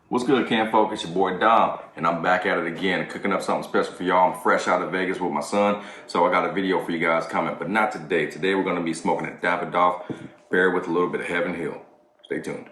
What's good, Camp Folk? It's your boy Dom, and I'm back at it again, cooking up something special for y'all. I'm fresh out of Vegas with my son, so I got a video for you guys coming, but not today. Today we're going to be smoking a Davidoff paired with a little bit of Heaven Hill. Stay tuned.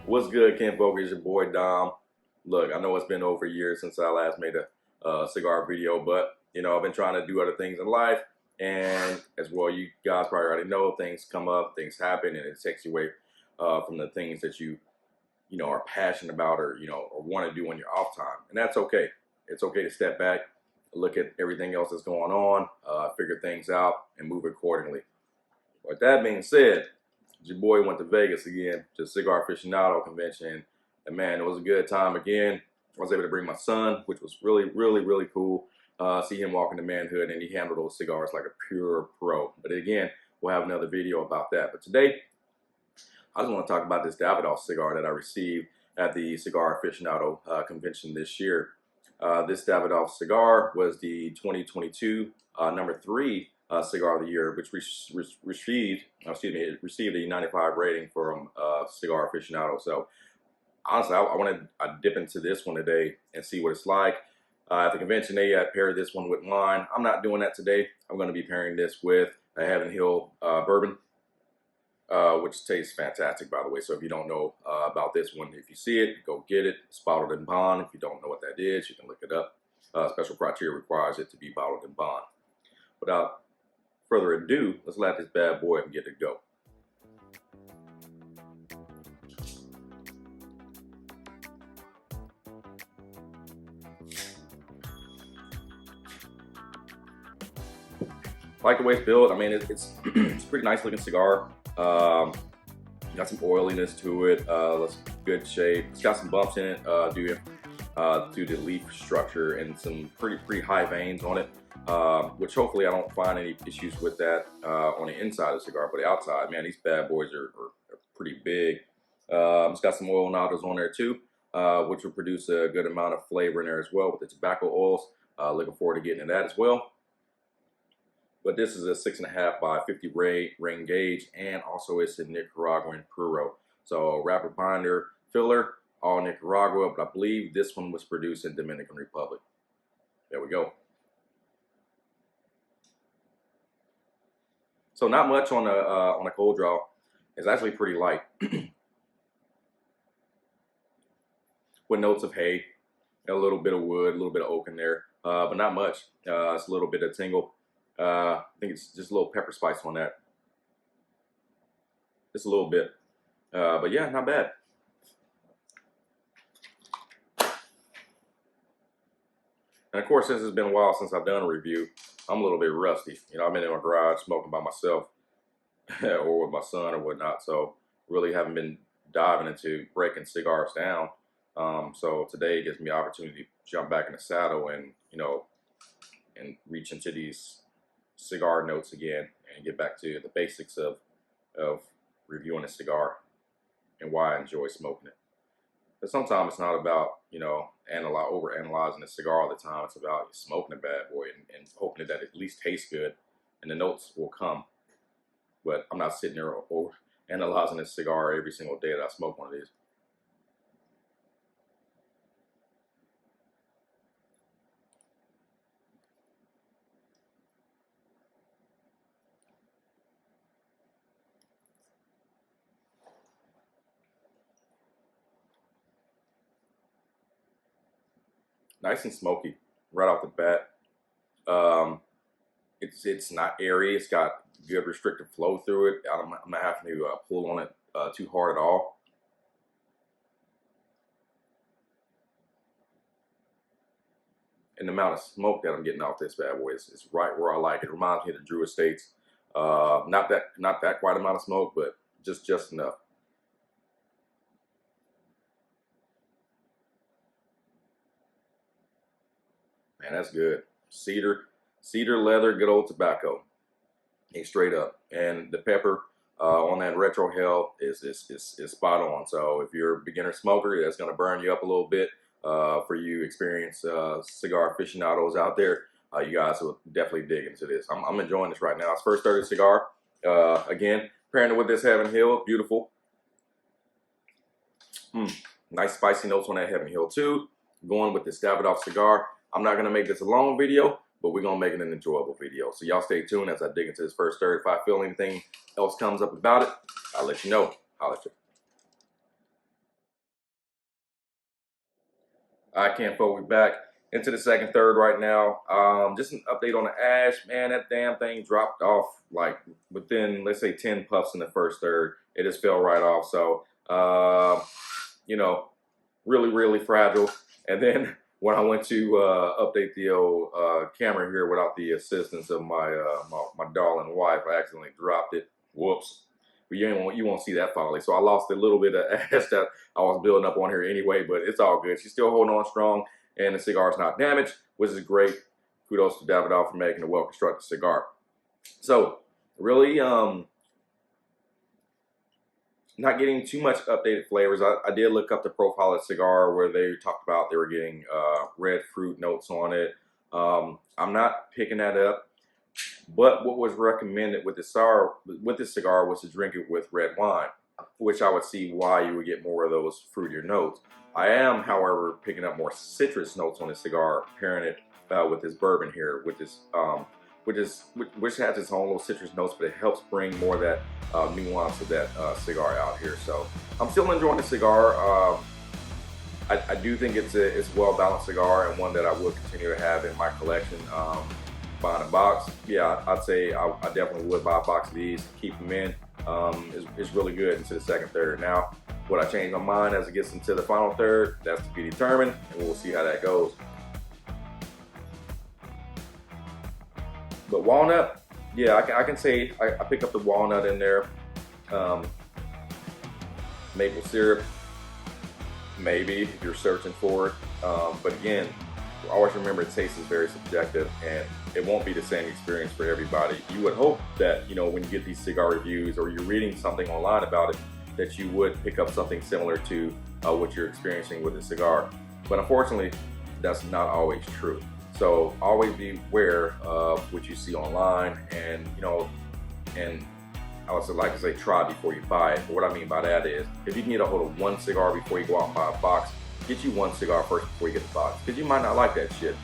What's good, Camp Folk? It's your boy Dom. Look, I know it's been over a year since I last made a cigar video, but you know, I've been trying to do other things in life, and as well, you guys probably already know, things come up, things happen, and it takes you away from the things that you know are passionate about or or want to do on your off time, and that's okay. It's okay to step back, look at everything else that's going on, figure things out, and move accordingly. With that being said, your boy went to Vegas again to Cigar Aficionado convention, and man, it was a good time again. I was able to bring my son, which was really cool. See him walk into manhood, and he handled those cigars like a pure pro. But again, we'll have another video about that. But today, I just want to talk about this Davidoff cigar that I received at the Cigar Aficionado convention this year. This Davidoff cigar was the 2022 number 3 cigar of the year, which received a 95 rating from Cigar Aficionado. So honestly, I want to dip into this one today and see what it's like. At the convention, they paired this one with wine. I'm not doing that today. I'm going to be pairing this with a Heaven Hill bourbon, which tastes fantastic, by the way. So if you don't know about this one, if you see it, go get it. It's bottled in bond. If you don't know what that is, you can look it up. Special criteria requires it to be bottled in bond. Without further ado, let's light this bad boy and get it go. I like the way it's built. I mean, it's it's a pretty nice looking cigar. Got some oiliness to it. Looks good shape. It's got some bumps in it due to the leaf structure and some pretty high veins on it. Which hopefully I don't find any issues with that on the inside of the cigar, but the outside, man, these bad boys are pretty big. It's got some oil nodules on there too, which will produce a good amount of flavor in there as well with the tobacco oils. Looking forward to getting into that as well. But this is a 6.5 by 50 ring gauge, and also it's a Nicaraguan Puro. So wrapper binder filler, all Nicaragua, but I believe this one was produced in Dominican Republic. There we go. So not much on a cold draw. It's actually pretty light, with notes of hay, a little bit of wood, a little bit of oak in there, but not much. It's a little bit of tingle. I think it's just a little pepper spice on that, just a little bit. But yeah, not bad. And of course, since it's been a while since I've done a review, I'm a little bit rusty. You know, I've been in my garage smoking by myself or with my son or whatnot. So really haven't been diving into breaking cigars down. So today gives me the opportunity to jump back in the saddle and, and reach into these cigar notes again and get back to the basics of reviewing a cigar and why I enjoy smoking it. But sometimes it's not about, over analyzing a cigar all the time. It's about smoking a bad boy and hoping that it at least tastes good and the notes will come. But I'm not sitting there over analyzing a cigar every single day that I smoke one of these. Nice and smoky right off the bat. It's not airy. It's got good restrictive flow through it. I'm not having to pull on it too hard at all. And the amount of smoke that I'm getting off this bad boy is right where I like it. It reminds me of the Drew Estates Not that quite amount of smoke, but just enough. Man, that's good. Cedar leather, good old tobacco. Hey, straight up. And the pepper on that retro hell is spot on. So if you're a beginner smoker, that's going to burn you up a little bit. For you experienced cigar aficionados out there, you guys will definitely dig into this. I'm enjoying this right now. It's first 30 cigar. Again, pairing it with this Heaven Hill, beautiful. Nice spicy notes on that Heaven Hill too. Going with this Davidoff cigar. I'm not going to make this a long video, but we're going to make it an enjoyable video. So y'all stay tuned as I dig into this first third. If I feel anything else comes up about it, I'll let you know. Holla at you. All right, Campo, we're back into the second third right now. Just an update on the ash. Man, that damn thing dropped off like within, let's say, 10 puffs in the first third. It just fell right off. So, you know, really fragile. And then when I went to update the old camera here without the assistance of my my darling wife, I accidentally dropped it. Whoops. But you won't see that folly. So I lost a little bit of ash that I was building up on here anyway, but it's all good. She's still holding on strong, and the cigar's not damaged, which is great. Kudos to Davidoff for making a well-constructed cigar. So really, not getting too much updated flavors. I did look up the profile of the cigar where they talked about they were getting red fruit notes on it. I'm not picking that up, but what was recommended with this cigar was to drink it with red wine, which I would see why you would get more of those fruitier notes. I am, however, picking up more citrus notes on this cigar, pairing it with this bourbon here, with this which has its own little citrus notes, but it helps bring more of that nuance of that cigar out here. So I'm still enjoying the cigar. I do think it's a well-balanced cigar and one that I will continue to have in my collection. Buying a box, yeah, I'd say I definitely would buy a box of these, keep them in. It's really good into the second third. Now, would I change my mind as it gets into the final third? That's to be determined, and we'll see how that goes. But walnut, yeah, I can say I pick up the walnut in there. Maple syrup, maybe if you're searching for it. But again, always remember taste is very subjective, and it won't be the same experience for everybody. You would hope that, you know, when you get these cigar reviews or you're reading something online about it, that you would pick up something similar to what you're experiencing with the cigar. But unfortunately, that's not always true. So always be aware of what you see online, and you know, and I would like to say try before you buy it. But what I mean by that is, if you can get a hold of one cigar before you go out and buy a box, get you one cigar first before you get the box, because you might not like that shit.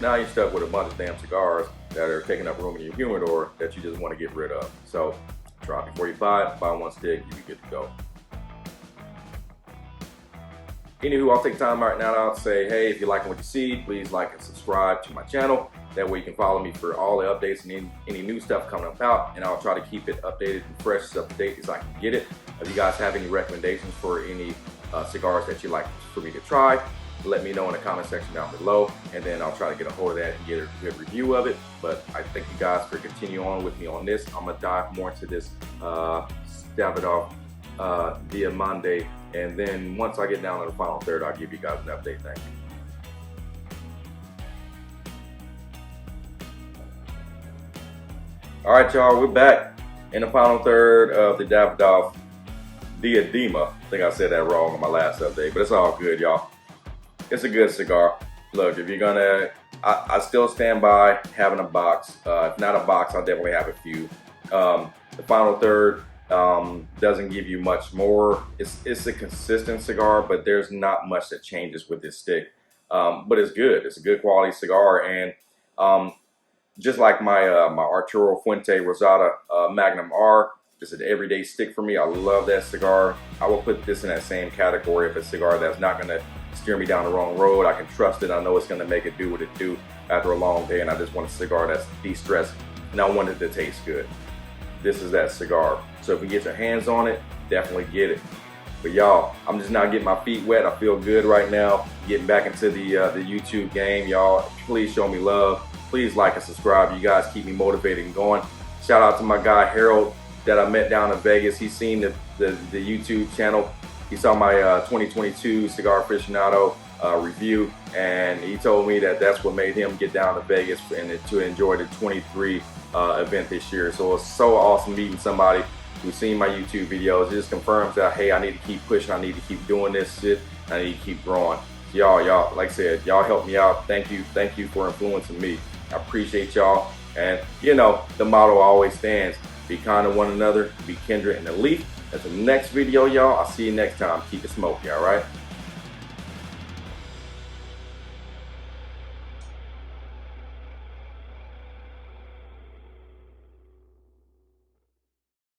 Now you're stuck with a bunch of damn cigars that are taking up room in your humidor that you just want to get rid of. So try before you buy it. Buy one stick, you be good to go. Anywho, I'll take time right now to say, hey, if you're liking what you see, please like and subscribe to my channel. That way you can follow me for all the updates and any new stuff coming about, and I'll try to keep it updated and fresh, as up to date as I can get it. If you guys have any recommendations for any cigars that you'd like for me to try, let me know in the comment section down below, and then I'll try to get a hold of that and get a good review of it. But I thank you guys for continuing on with me on this. I'm gonna dive more into this Davidoff Diademas, and then once I get down to the final third, I'll give you guys an update. Thank you. All right, y'all, we're back in the final third of the Davidoff Diademas. I think I said that wrong on my last update, but it's all good, y'all. It's a good cigar. Look, if you're gonna, I still stand by having a box. If not a box, I'll definitely have a few. The final third doesn't give you much more. It's a consistent cigar, but there's not much that changes with this stick. But it's good. It's a good quality cigar, and just like my my Arturo Fuente Rosada Magnum R, it's an everyday stick for me. I love that cigar. I will put this in that same category of a cigar that's not gonna steer me down the wrong road. I can trust it. I know it's gonna make it do what it do after a long day, and I just want a cigar that's de-stressed, and I want it to taste good. This is that cigar. So if you get your hands on it, definitely get it. But y'all, I'm just not getting my feet wet. I feel good right now, getting back into the YouTube game. Y'all, please show me love. Please like and subscribe. You guys keep me motivated and going. Shout out to my guy Harold that I met down in Vegas. He's seen the YouTube channel. He saw my 2022 Cigar Aficionado review, and he told me that that's what made him get down to Vegas and to enjoy the 23 event this year. So it's so awesome meeting somebody who's seen my YouTube videos. It just confirms that, hey, I need to keep pushing, I need to keep doing this shit, I need to keep growing. So y'all, like I said, y'all help me out. Thank you for influencing me. I appreciate y'all. And you know, the motto always stands: be kind to one another, be kindred and elite. That's the next video, y'all. I'll see you next time. Keep it smoky, all right?